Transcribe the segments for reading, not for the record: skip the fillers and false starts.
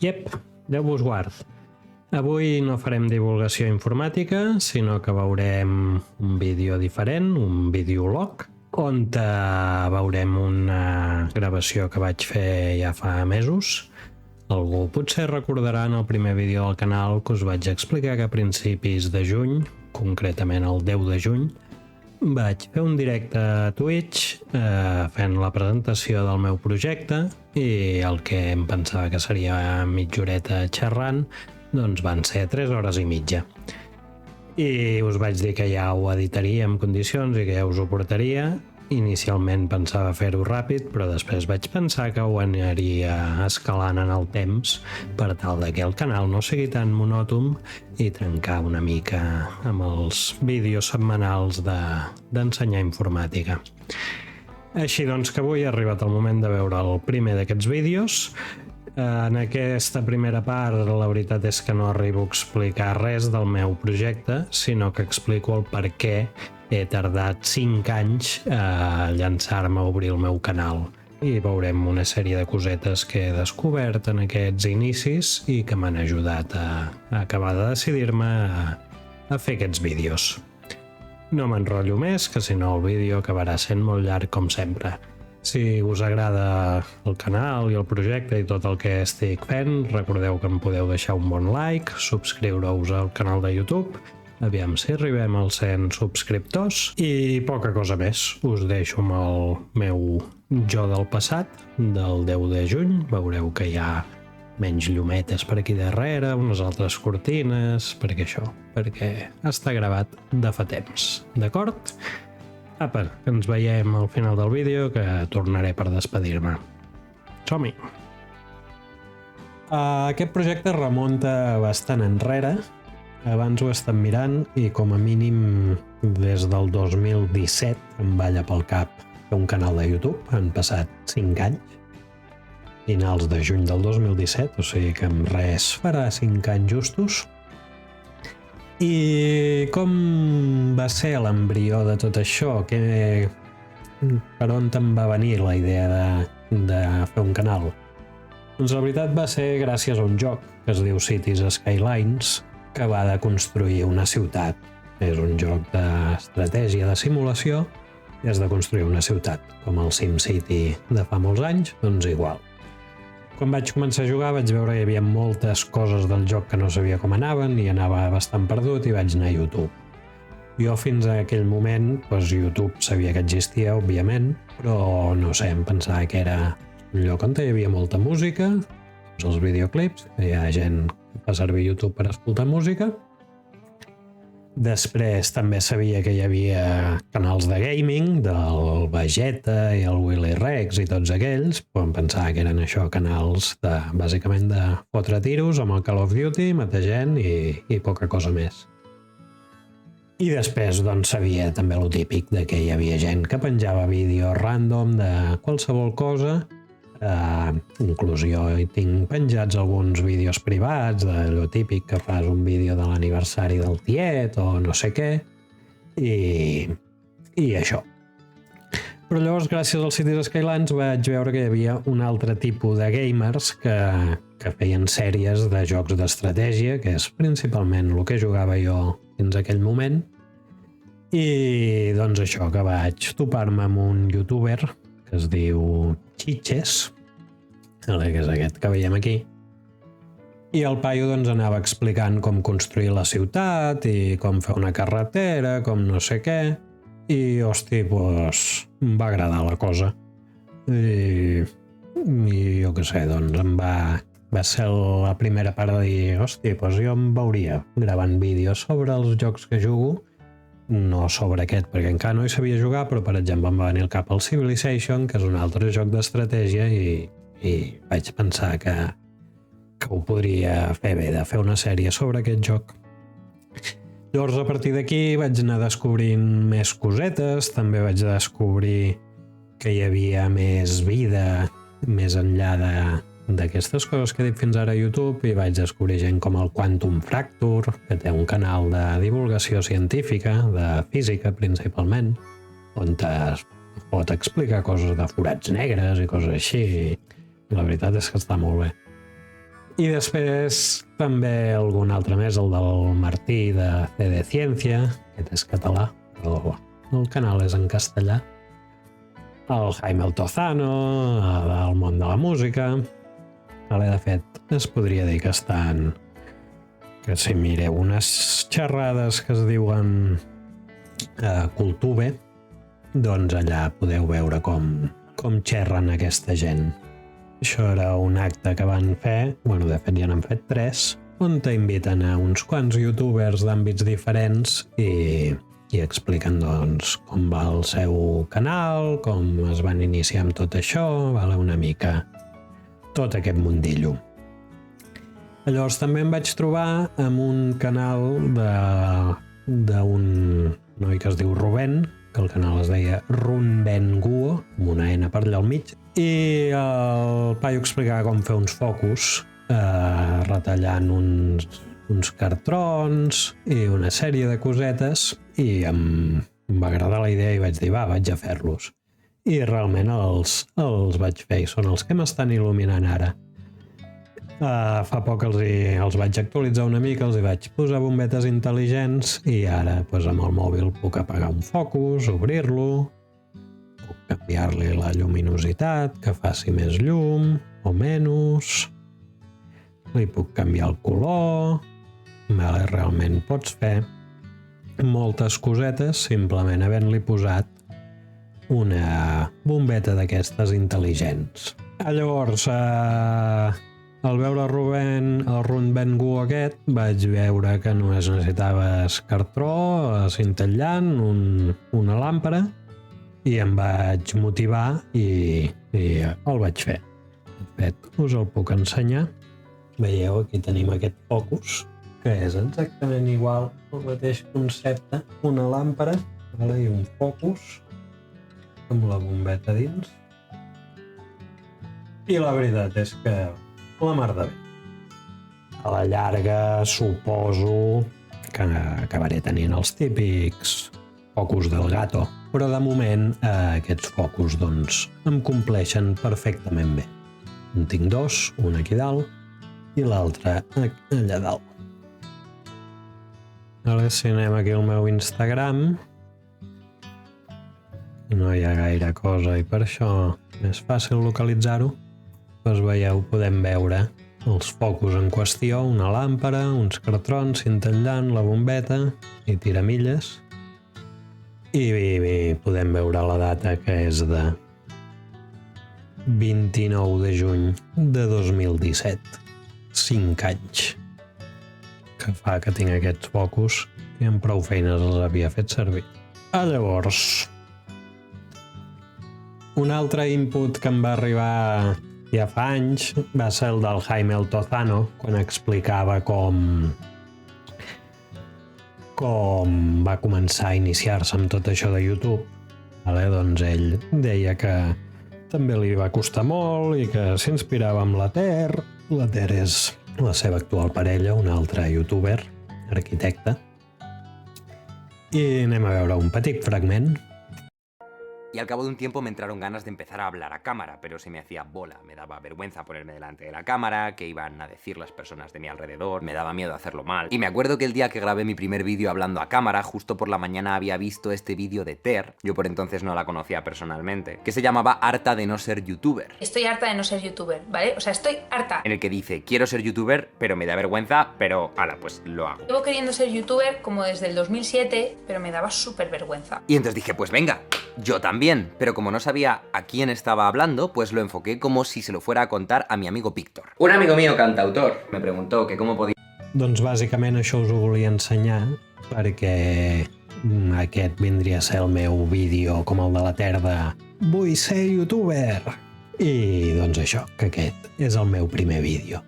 Iep, Déu vos guard. Avui no farem divulgació informàtica, sinó que veurem un vídeo diferent, un videolog, on veurem una gravació que vaig fer ja fa mesos. Algú potser recordarà en el primer vídeo del canal que us vaig explicar que a principis de juny, concretament el 10 de juny, vaig fer un directe a Twitch fent la presentació del meu projecte i el que em pensava que seria mitja horeta xerrant, doncs van ser 3 hores i mitja. I us vaig dir que ja ho editaria en condicions i que ja us ho portaria. Inicialment pensava fer-ho ràpid, però després vaig pensar que ho aniria escalant en el temps per tal que el canal no sigui tan monòton i trencar una mica amb els vídeos setmanals d'ensenyar informàtica. Així doncs que avui ha arribat el moment de veure el primer d'aquests vídeos. En aquesta primera part la veritat és que no arribo a explicar res del meu projecte, sinó que explico el per què he tardat 5 anys a llançar-me a obrir el meu canal. I veurem una sèrie de cosetes que he descobert en aquests inicis i que m'han ajudat a acabar de decidir-me a fer aquests vídeos. No m'enrotllo més, que si no el vídeo acabarà sent molt llarg com sempre. Si us agrada el canal i el projecte i tot el que estic fent, recordeu que em podeu deixar un bon like, subscriure-us al canal de YouTube, aviam si arribem als 100 subscriptors i poca cosa més. Us deixo amb el meu jo del passat, del 10 de juny. Veureu que hi ha menys llumetes per aquí darrere, unes altres cortines, perquè està gravat de fa temps, d'acord? Apa, que ens veiem al final del vídeo, que tornaré per despedir-me. Som-hi! Aquest projecte remunta bastant enrere. Abans ho he estat mirant i com a mínim des del 2017 em balla pel cap fer un canal de YouTube. Han passat 5 anys, finals de juny del 2017, o sigui que en res farà 5 anys justos. I com va ser l'embrió de tot això? Per on te'n va venir la idea de fer un canal? Doncs la veritat va ser gràcies a un joc que es diu Cities Skylines, que va de construir una ciutat. És un joc d'estratègia de simulació i has de construir una ciutat, com el SimCity de fa molts anys, doncs igual. Quan vaig començar a jugar vaig veure que hi havia moltes coses del joc que no sabia com anaven i anava bastant perdut i vaig anar a YouTube. Jo fins a aquell moment, YouTube sabia que existia, òbviament, però no sé, em pensava que era un lloc on hi havia molta música, els videoclips, hi ha gent que fa servir YouTube per escoltar música. Després també sabia que hi havia canals de gaming, del Vegeta i el Willy Rex i tots aquells, però em pensava que eren això, canals bàsicament de fotre tiros amb el Call of Duty, matar gent i poca cosa més. I després doncs sabia també lo típic de que hi havia gent que penjava vídeos random de qualsevol cosa. Inclús jo hi tinc penjats alguns vídeos privats de lo típic que fas un vídeo de l'aniversari del tiet o no sé què i això. Però llavors gràcies als Cities Skylines vaig veure que hi havia un altre tipus de gamers que feien sèries de jocs d'estratègia, que és principalment el que jugava jo fins aquell moment, i doncs això, que vaig topar-me amb un youtuber que es diu Chiches, que és aquest que veiem aquí, i el paio doncs anava explicant com construir la ciutat i com fer una carretera, com no sé què, i hosti, doncs em va agradar la cosa. I jo què sé, doncs em va ser la primera part de dir, hosti, doncs jo em veuria gravant vídeos sobre els jocs que jugo, no sobre aquest, perquè encara no hi sabia jugar, però per exemple em va venir al cap el Civilization, que és un altre joc d'estratègia, i vaig pensar que ho podria fer bé, de fer una sèrie sobre aquest joc. Llavors, a partir d'aquí vaig anar descobrint més cosetes, també vaig descobrir que hi havia més vida més enllà d'aquestes coses que he dit fins ara a YouTube, i vaig descobrir gent com el Quantum Fracture, que té un canal de divulgació científica, de física principalment, on es pot explicar coses de forats negres i coses així. La veritat és que està molt bé. I després també algun altre més, el del Martí de CD Ciència, aquest és català, però el canal és en castellà. El Jaime Altozano, del món de la música. De fet, es podria dir que estan... que si mireu unes xerrades que es diuen Cultube, doncs allà podeu veure com xerren aquesta gent. Això era un acte que van fer, de fet ja n'han fet 3, on t'inviten a uns quants youtubers d'àmbits diferents i expliquen doncs com va el seu canal, com es van iniciar amb tot això, una mica tot aquest mundillo. Llavors també em vaig trobar amb un canal d'un noi que es diu Rubén, que el canal es deia Runbenguo, amb una N per allà al mig, i el paio explicava com fer uns focus retallant uns cartrons i una sèrie de cosetes, i em va agradar la idea i vaig dir, vaig a fer-los. I realment els vaig fer i són els que m'estan il·luminant ara. Fa poc els vaig actualitzar una mica, els hi vaig posar bombetes intel·ligents i ara amb el mòbil puc apagar un focus, obrir-lo, puc canviar-li la lluminositat, que faci més llum o menys, li puc canviar el color, realment pots fer moltes cosetes simplement havent-li posat una bombeta d'aquestes intel·ligents. Llavors, al veure el Runbenguo aquest, vaig veure que només necessitaves cartró, cintellant, una làmpara, i em vaig motivar i el vaig fer. De fet, us el puc ensenyar. Veieu, aquí tenim aquest focus, que és exactament igual al mateix concepte, una làmpara i un focus amb la bombeta dins. I la veritat és que la mar de bé. A la llarga suposo que acabaré tenint els típics focus del gato, però de moment aquests focus doncs em compleixen perfectament bé. En tinc 2, un aquí dalt i l'altre allà dalt. Si anem aquí al meu Instagram, no hi ha gaire cosa i per això és fàcil localitzar-ho. Veieu, podem veure els focus en qüestió, una làmpara, uns cartrons, cintellant, la bombeta i tiramilles. I podem veure la data, que és de 29 de juny de 2017. 5 anys que fa que tinc aquests focus i amb prou feines els havia fet servir. Llavors, un altre input que em va arribar ja fa anys va ser el del Jaime Altozano, quan explicava com va començar a iniciar-se amb tot això de YouTube. Doncs ell deia que també li va costar molt i que s'inspirava amb la Ter. La Ter és la seva actual parella, un altre youtuber, arquitecte. I anem a veure un petit fragment. Y al cabo de un tiempo me entraron ganas de empezar a hablar a cámara, pero se me hacía bola, me daba vergüenza ponerme delante de la cámara, qué iban a decir las personas de mi alrededor, me daba miedo hacerlo mal. Y me acuerdo que el día que grabé mi primer vídeo hablando a cámara, justo por la mañana había visto este vídeo de Ter, yo por entonces no la conocía personalmente, que se llamaba Harta de no ser youtuber. Estoy harta de no ser youtuber, ¿vale? O sea, estoy harta. En el que dice, quiero ser youtuber, pero me da vergüenza, pero ala, pues lo hago. Llevo queriendo ser youtuber como desde el 2007, pero me daba súper vergüenza. Y entonces dije, pues venga, yo también, pero como no sabía a quién estaba hablando, pues lo enfoqué como si se lo fuera a contar a mi amigo Víctor. Un amigo mío cantautor me preguntó que cómo podía... Doncs bàsicament això us ho volia ensenyar perquè aquest vindria a ser el meu vídeo com el de la Ter de vull ser youtuber. I doncs això, que aquest és el meu primer vídeo.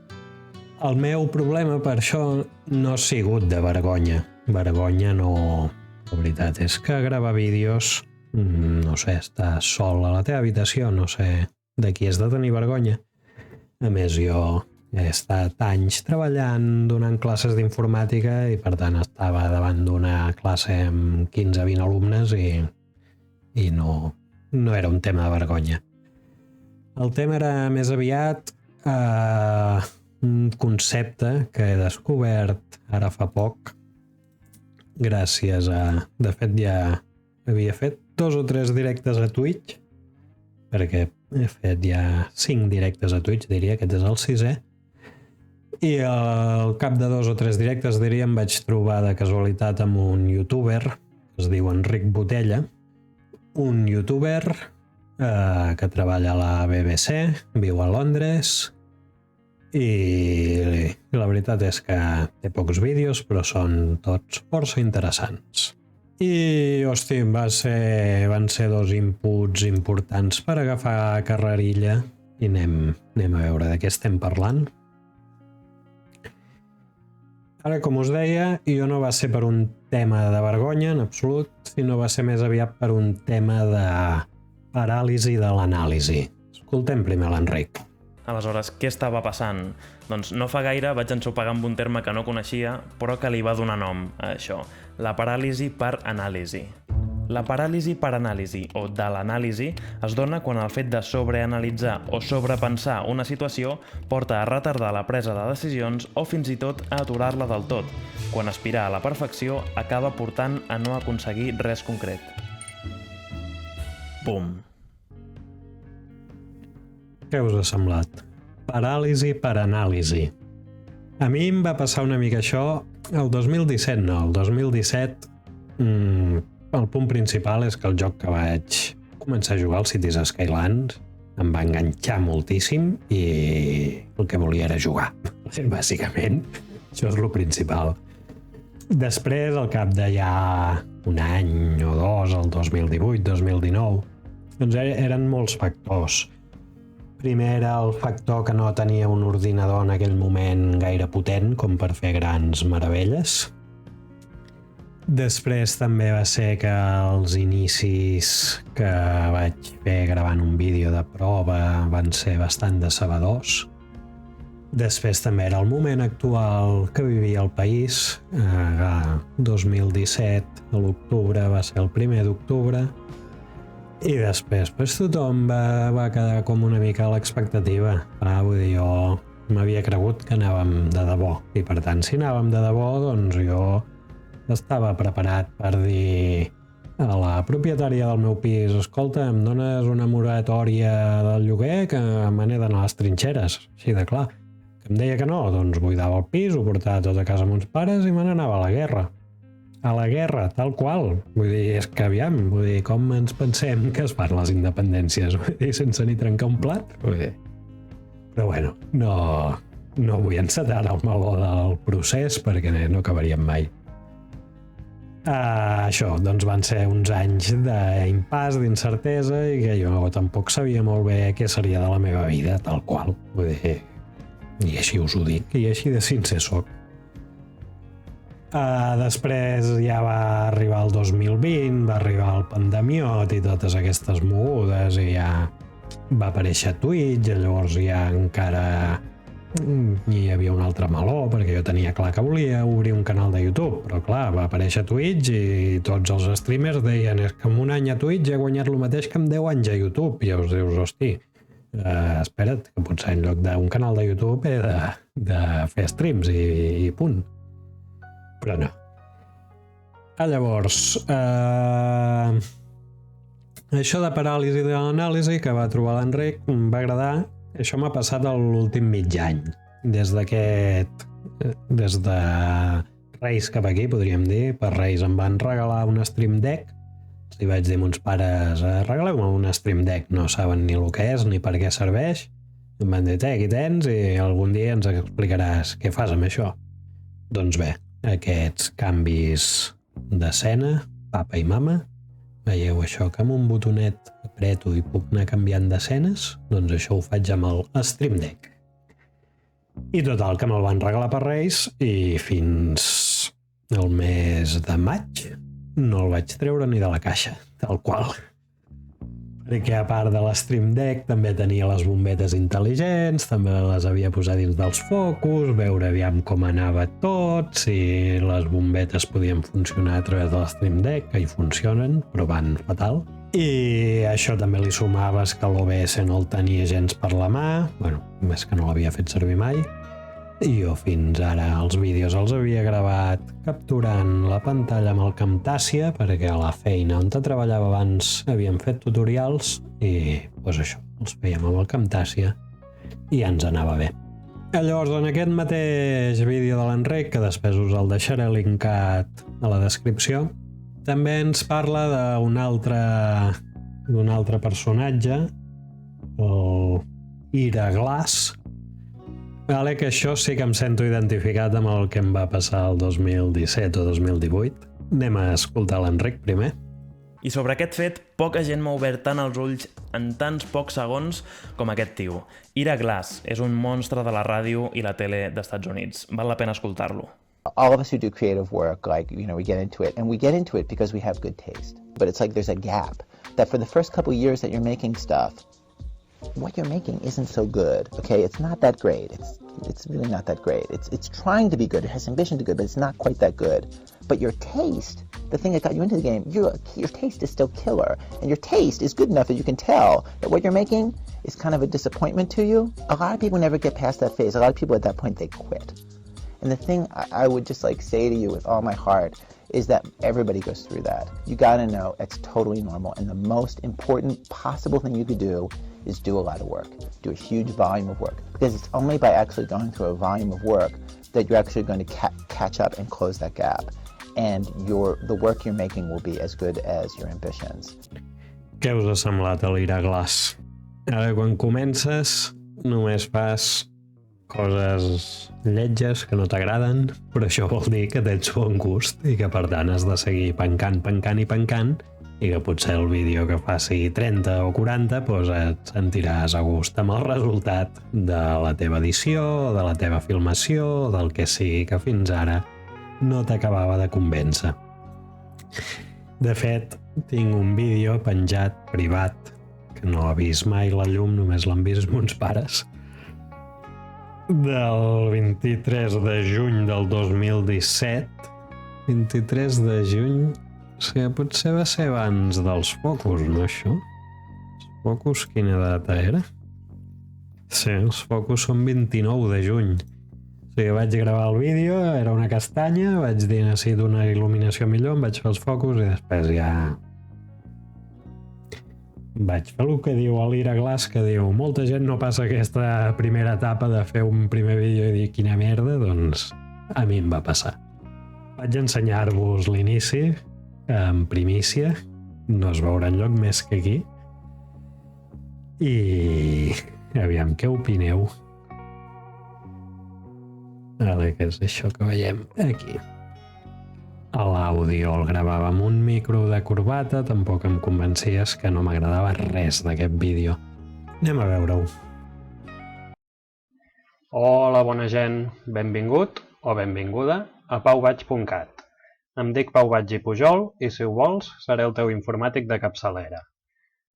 El meu problema per això no ha sigut de vergonya. Vergonya no... La veritat és que gravar vídeos, no sé, estar sol a la teva habitació, no sé de qui has de tenir vergonya. A més, jo he estat anys treballant, donant classes d'informàtica i per tant estava davant d'una classe amb 15-20 alumnes i no era un tema de vergonya. El tema era més aviat un concepte que he descobert ara fa poc gràcies a... De fet, ja havia fet 2 o 3 directes a Twitch, perquè he fet ja 5 directes a Twitch, diria, aquest és el 6è, i al cap de 2 o 3 directes, diria, em vaig trobar de casualitat amb un youtuber que es diu Enric Botella, un youtuber que treballa a la BBC, viu a Londres, i la veritat és que té pocs vídeos, però són tots força interessants. I, hosti, van ser 2 inputs importants per agafar carrerilla i anem a veure de què estem parlant. Ara, com us deia, jo no va ser per un tema de vergonya, en absolut, sinó va ser més aviat per un tema de paràlisi de l'anàlisi. Escoltem primer l'Enric. Aleshores, què estava passant? Doncs no fa gaire vaig ensopegar amb un terme que no coneixia, però que li va donar nom a això, la paràlisi per anàlisi. La paràlisi per anàlisi, o de l'anàlisi, es dona quan el fet de sobreanalitzar o sobrepensar una situació porta a retardar la presa de decisions o fins i tot a aturar-la del tot, quan aspirar a la perfecció acaba portant a no aconseguir res concret. Bum! Què us ha semblat? Paràlisi per anàlisi. A mi em va passar una mica això el 2017, no. El 2017 el punt principal és que el joc que vaig començar a jugar, el Cities Skylines, em va enganxar moltíssim i el que volia era jugar. Bàsicament, això és el principal. Després, al cap de ja un any o 2, el 2018-2019, doncs eren molts factors. Primer era el factor que no tenia un ordinador en aquell moment gaire potent com per fer grans meravelles. Després també va ser que els inicis que vaig fer gravant un vídeo de prova van ser bastant decebedors. Després també era el moment actual que vivia el país. 2017, a l'octubre, va ser el 1 d'octubre. I després tothom va quedar com una mica a l'expectativa. Vull dir, jo m'havia cregut que anàvem de debò. I per tant, si anàvem de debò, doncs jo estava preparat per dir a la propietària del meu pis: escolta, em dones una moratòria del lloguer que me n'he d'anar a les trinxeres. Així de clar. Que em deia que no, doncs buidava el pis, ho portava tot a casa amb uns pares i me n'anava a la guerra. A la guerra, tal qual. Vull dir, és que aviam, vull dir, com ens pensem que es fan les independències? Vull dir, sense ni trencar un plat? Vull dir. Però bueno, no vull encetar el meló del procés perquè no acabaríem mai. Això, doncs van ser uns anys d'impàs, d'incertesa i que jo tampoc sabia molt bé què seria de la meva vida, tal qual. Vull dir, i així us ho dic, i així de sincer soc. Després ja va arribar el 2020, va arribar el pandemiot i totes aquestes mogudes i ja va aparèixer Twitch, i llavors ja encara hi havia un altre meló perquè jo tenia clar que volia obrir un canal de YouTube, però clar, va aparèixer Twitch i tots els streamers deien: és que en un any a Twitch he guanyat el mateix que en 10 anys a YouTube. I llavors dius, hosti, espera't, que potser en lloc d'un canal de YouTube he de fer streams i punt. Però no. Llavors, això de paràlisi de l'anàlisi que va trobar l'Enric em va agradar. Això m'ha passat l'últim mig any. Des de Reis cap aquí, podríem dir. Per Reis em van regalar un Stream Deck. Li vaig dir a mons pares: regaleu-me un Stream Deck. No saben ni el que és ni per què serveix. Em van dir: aquí tens i algun dia ens explicaràs què fas amb això. Doncs bé, aquests canvis d'escena, papa i mama, veieu això que amb un botonet apreto i puc anar canviant d'escenes? Doncs això ho faig amb el Stream Deck. I total, que me'l van regalar per Reis i fins el mes de maig no el vaig treure ni de la caixa, tal qual. Perquè a part de l'Stream Deck també tenia les bombetes intel·ligents, també les havia posat dins dels focus, veure aviam com anava tot, si les bombetes podien funcionar a través de l'Stream Deck, que hi funcionen, però van fatal. I això també li sumaves que l'OBS no el tenia gens per la mà, bueno, més que no l'havia fet servir mai. i jo fins ara els vídeos els havia gravat capturant la pantalla amb el Camtasia, perquè a la feina on treballava abans havíem fet tutorials i doncs això, els fèiem amb el Camtasia i ja ens anava bé. Llavors, en aquest mateix vídeo de l'Enric, que després us el deixaré linkat a la descripció, també ens parla d'un altre personatge, el Ira Glass, que això sí que em sento identificat amb el que em va passar el 2017 o 2018. Anem a escoltar l'Enric primer. I sobre aquest fet, poca gent m'ha obert tant els ulls en tants pocs segons com aquest tio. Ira Glass és un monstre de la ràdio i la tele d'Estats Units. Val la pena escoltar-lo. All of us who do creative work, we get into it, and we get into it because we have good taste. But it's like there's a gap that for the first couple years that you're making stuff, what you're making isn't so good, okay? It's not that great. It's really not that great. It's trying to be good. It has ambition to be good, but it's not quite that good. But your taste, the thing that got you into the game, your taste is still killer. And your taste is good enough that you can tell that what you're making is kind of a disappointment to you. A lot of people never get past that phase. A lot of people at that point, they quit. And the thing I would just say to you with all my heart is that everybody goes through that. You gotta know it's totally normal. And the most important possible thing you could do is do a lot of work. Do a huge volume of work. Because it's only by actually going through a volume of work that you're actually going to catch up and close that gap. And the work you're making will be as good as your ambitions. Què us ha semblat a l'Ira Glass? Ara, quan comences, només fas coses lletges que no t'agraden, però això vol dir que tens bon gust i que per tant has de seguir pencant i que potser el vídeo que faci 30 o 40 doncs et sentiràs a gust amb el resultat de la teva edició, de la teva filmació, del que sigui que fins ara no t'acabava de convèncer. De fet, tinc un vídeo penjat privat que no ha vist mai la llum, només l'han vist mons pares, del 23 de juny del 2017. 23 de juny, o sigui, potser va ser abans dels focus, no això? Els focus quina data era? Sí, els focus són 29 de juny. O sigui, vaig gravar el vídeo, era una castanya, vaig dir necessito una il·luminació millor, em vaig fer els focus i després ja vaig fer el que diu l'Ira Glass, que diu molta gent no passa aquesta primera etapa de fer un primer vídeo i dir quina merda, doncs a mi em va passar. Vaig ensenyar-vos l'inici en primícia, no es veurà enlloc més que aquí, i aviam què opineu. Ara, què és això que veiem aquí? L'àudio el gravava amb un micro de corbata, tampoc em convencies, que no m'agradava res d'aquest vídeo. Anem a veure-ho. Hola, bona gent, benvingut o benvinguda a pauvaig.cat. Em dic Pau Batge i Pujol i, si ho vols, seré el teu informàtic de capçalera.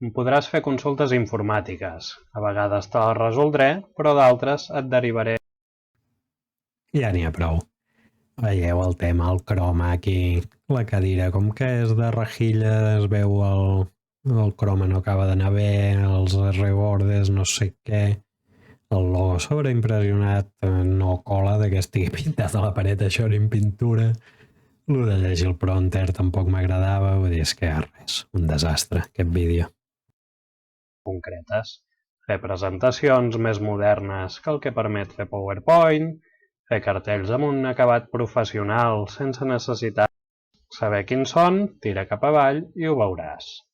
Em podràs fer consultes informàtiques. A vegades te les resoldré, però d'altres et derivaré. Ja n'hi ha prou. Veieu el tema, el croma aquí, la cadira, com que és de rejilla, es veu el croma no acaba d'anar bé, els rebordes, no sé què. El logo sobreimpressionat no cola de que estigui pintat a la paret, això era en pintura. Lo de llegir el prompter tampoc m'agradava, vull dir, és que res, un desastre, aquest vídeo. Concretes. Fer presentacions més modernes que el que permet fer PowerPoint, fer cartells amb un acabat professional sense necessitat saber quins són, tira cap avall i ho veuràs.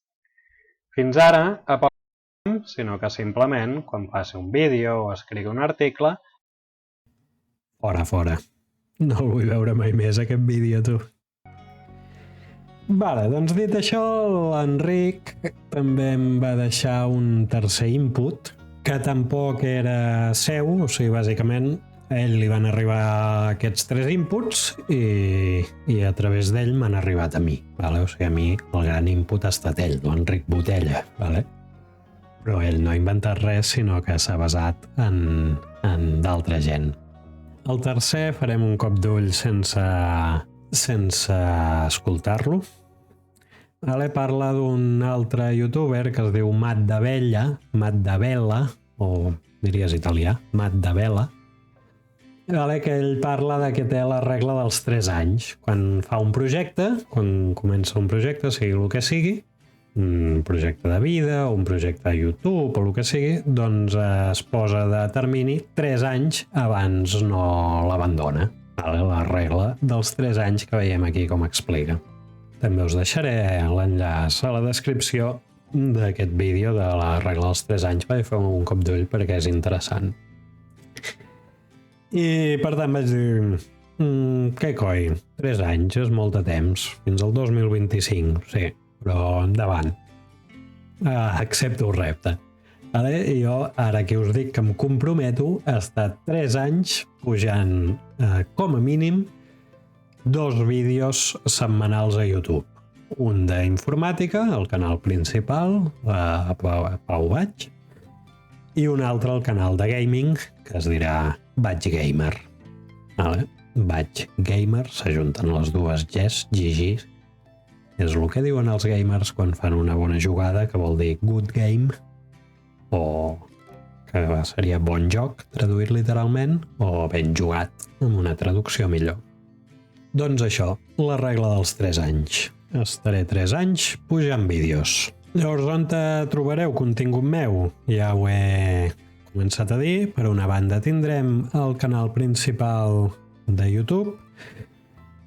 Fins ara, a poc temps, sinó que simplement, quan faci un vídeo o escrigui un article, fora. No el vull veure mai més, aquest vídeo, tu. Vale, doncs dit això, l'Enric també em va deixar un tercer input, que tampoc era seu, o sigui, bàsicament, a ell li van arribar aquests 3 inputs i a través d'ell m'han arribat a mi, vale? O sigui, a mi el gran input ha estat ell, l'Enric Botella, vale? Però ell no ha inventat res, sinó que s'ha basat en d'altra gent. El tercer farem un cop d'ull sense escoltar-lo. Parla d'un altre youtuber que es diu Matt D'Avella, o diries italià, Matt D'Avella, Vale, que ell parla de que té la regla dels 3 anys. Quan fa un projecte, quan comença un projecte, sigui el que sigui, un projecte de vida, un projecte de YouTube o el que sigui, doncs es posa de termini 3 anys abans no l'abandona. Vale, la regla dels 3 anys que veiem aquí com explica. També us deixaré l'enllaç a la descripció d'aquest vídeo de la regla dels 3 anys per fer un cop d'ull perquè és interessant. I per tant vaig dir, què coi, 3 anys és molt de temps, fins al 2025, sí, però endavant. Accepto el repte. I jo ara que us dic que em comprometo a estar 3 anys pujant com a mínim 2 vídeos setmanals a YouTube. Un d'informàtica, el canal principal, a Pau Vaig, i un altre al canal de gaming, que es dirà Vaig Gamer. Vale? Vaig Gamer, s'ajunten les dues Gs, GG. És el que diuen els gamers quan fan una bona jugada, que vol dir good game, o que seria bon joc, traduït literalment, o ben jugat, amb una traducció millor. Doncs això, la regla dels 3 anys. Estaré 3 anys pujant vídeos. Llavors, on trobareu contingut meu? Ja ho he començat a dir. Per una banda tindrem el canal principal de YouTube,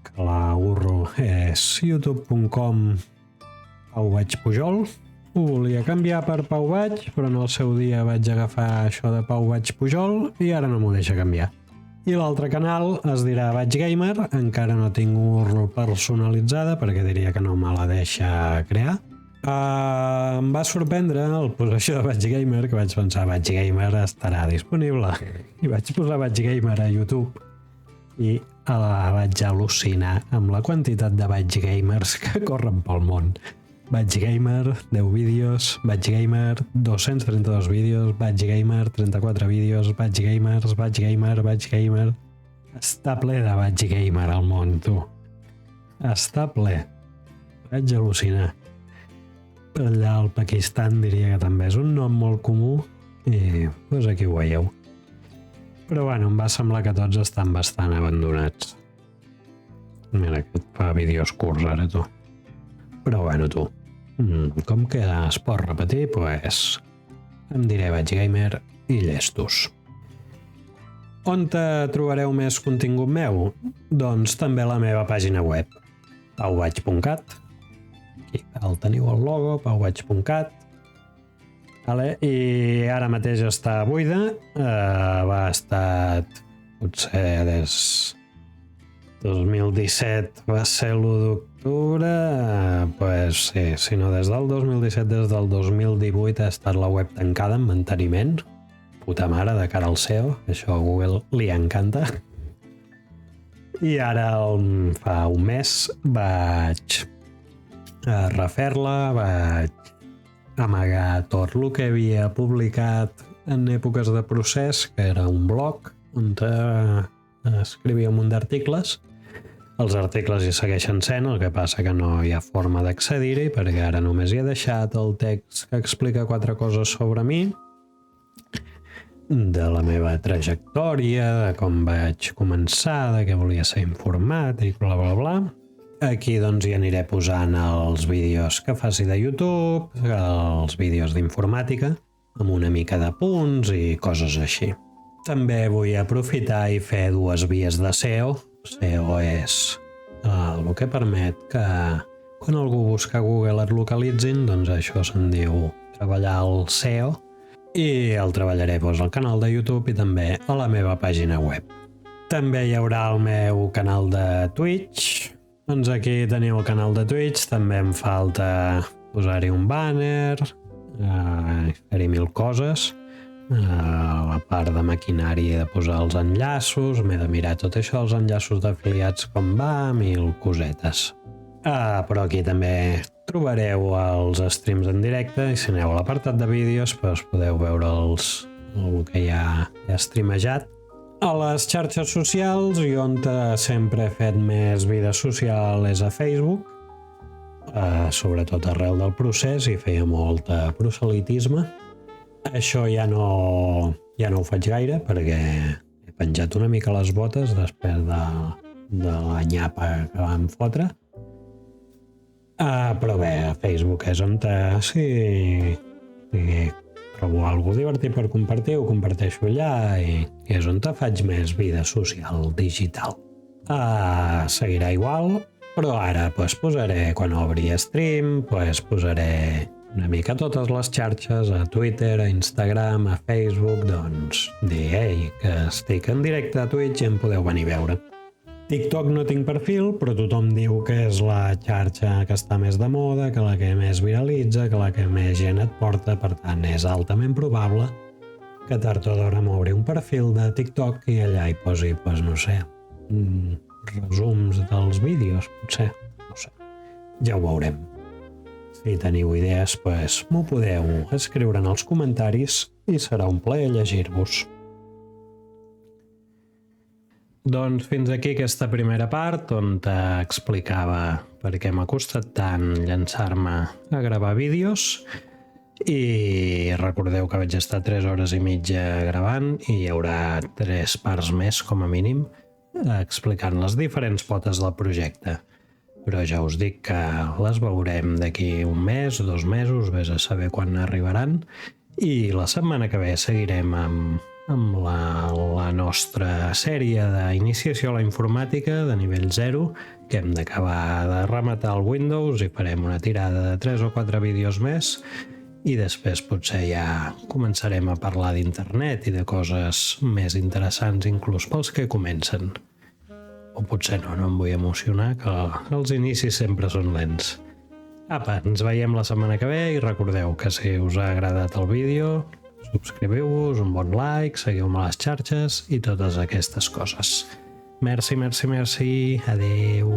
que la URL és youtube.com/PauVaigPujol. Ho volia canviar per Pau Vaig, però en el seu dia vaig agafar això de Pau Vaig Pujol i ara no m'ho deixa canviar. I l'altre canal es dirà Vaig Gamer, encara no tinc URL personalitzada perquè diria que no me la deixa crear. Em va sorprendre el posar això de Vaig Gamer, que vaig pensar Vaig Gamer estarà disponible. I vaig posar Vaig Gamer a YouTube i vaig al·lucinar amb la quantitat de Vaig Gamers que corren pel món. Vaig Gamer, 10 vídeos, Vaig Gamer, 232 vídeos, Vaig Gamer, 34 vídeos, Vaig Gamers, Vaig Gamer, Vaig Gamer... Està ple de Vaig Gamer al món, tu. Està ple. Vaig al·lucinar. Per allà al Pakistan diria que també és un nom molt comú i doncs aquí ho veieu. Però bueno, em va semblar que tots estan bastant abandonats. Mira, que et fa vídeos curts ara, tu. Però bueno, tu, com que es pot repetir, doncs em diré Vaig Gamer i llestos. On trobareu més contingut meu? Doncs també a la meva pàgina web, pauvaig.cat. Aquí dalt teniu el logo, pauvaig.cat. I ara mateix està buida. Va estar potser des 2017, va ser l'1 d'octubre, pues sí, si no des del 2017, des del 2018 ha estat la web tancada en manteniment. Puta mare, de cara al SEO, això a Google li encanta. I ara, fa un mes, vaig refer-la, vaig amagar tot el que havia publicat en èpoques de procés, que era un blog on escrivia un munt d'articles. Els articles hi segueixen sent, el que passa que no hi ha forma d'accedir-hi, perquè ara només hi he deixat el text que explica 4 coses sobre mi, de la meva trajectòria, de com vaig començar, de què volia ser informàtic, bla, bla, bla. Aquí doncs hi aniré posant els vídeos que faci de YouTube, els vídeos d'informàtica, amb una mica de punts i coses així. També vull aprofitar i fer 2 vies de SEO. SEO és el que permet que quan algú busca a Google et localitzin, doncs això se'n diu treballar el SEO, i el treballaré al canal de YouTube i també a la meva pàgina web. També hi haurà el meu canal de Twitch. Doncs aquí teniu el canal de Twitch, també em falta posar-hi un banner, fer-hi 1000 coses. A la part de maquinari de posar els enllaços, m'he de mirar tot això, els enllaços d'afiliats com va, 1000 cosetes. Però aquí també trobareu els streams en directe i si aneu a l'apartat de vídeos doncs podeu veure el que ja he streamejat. A les xarxes socials i on sempre he fet més vida social és a Facebook, sobretot arrel del procés, i feia molt proselitisme. Això ja no ho faig gaire perquè he penjat una mica les botes després de la nyapa que vam fotre. Però bé, a Facebook és on si trobo alguna divertit per compartir, ho comparteixo allà i és on faig més vida social digital. Seguirà igual, però ara posaré, quan obri stream, posaré una mica totes les xarxes, a Twitter, a Instagram, a Facebook, dir, ei, que estic en directe a Twitch i em podeu venir a veure. TikTok no tinc perfil, però tothom diu que és la xarxa que està més de moda, que la que més viralitza, que la que més gent et porta, per tant és altament probable que tard o d'hora m'obri un perfil de TikTok i allà hi posi, no sé, resums dels vídeos, potser, no sé, ja ho veurem. Si teniu idees, m'ho podeu escriure en els comentaris i serà un plaer llegir-vos. Doncs fins aquí aquesta primera part on t'explicava per què m'ha costat tant llançar-me a gravar vídeos i recordeu que vaig estar 3 hores i mitja gravant i hi haurà 3 parts més com a mínim explicant les diferents potes del projecte. Però ja us dic que les veurem d'aquí un mes o 2 mesos, vés a saber quan arribaran, i la setmana que ve seguirem amb la nostra sèrie d'iniciació a la informàtica de nivell 0, que hem d'acabar de rematar el Windows i farem una tirada de 3 o 4 vídeos més i després potser ja començarem a parlar d'internet i de coses més interessants inclús pels que comencen. O potser no em vull emocionar, que els inicis sempre són lents. Apa, ens veiem la setmana que ve i recordeu que si us ha agradat el vídeo, subscriviu-vos, un bon like, seguiu-me a les xarxes i totes aquestes coses. Merci, merci, merci. Adeu.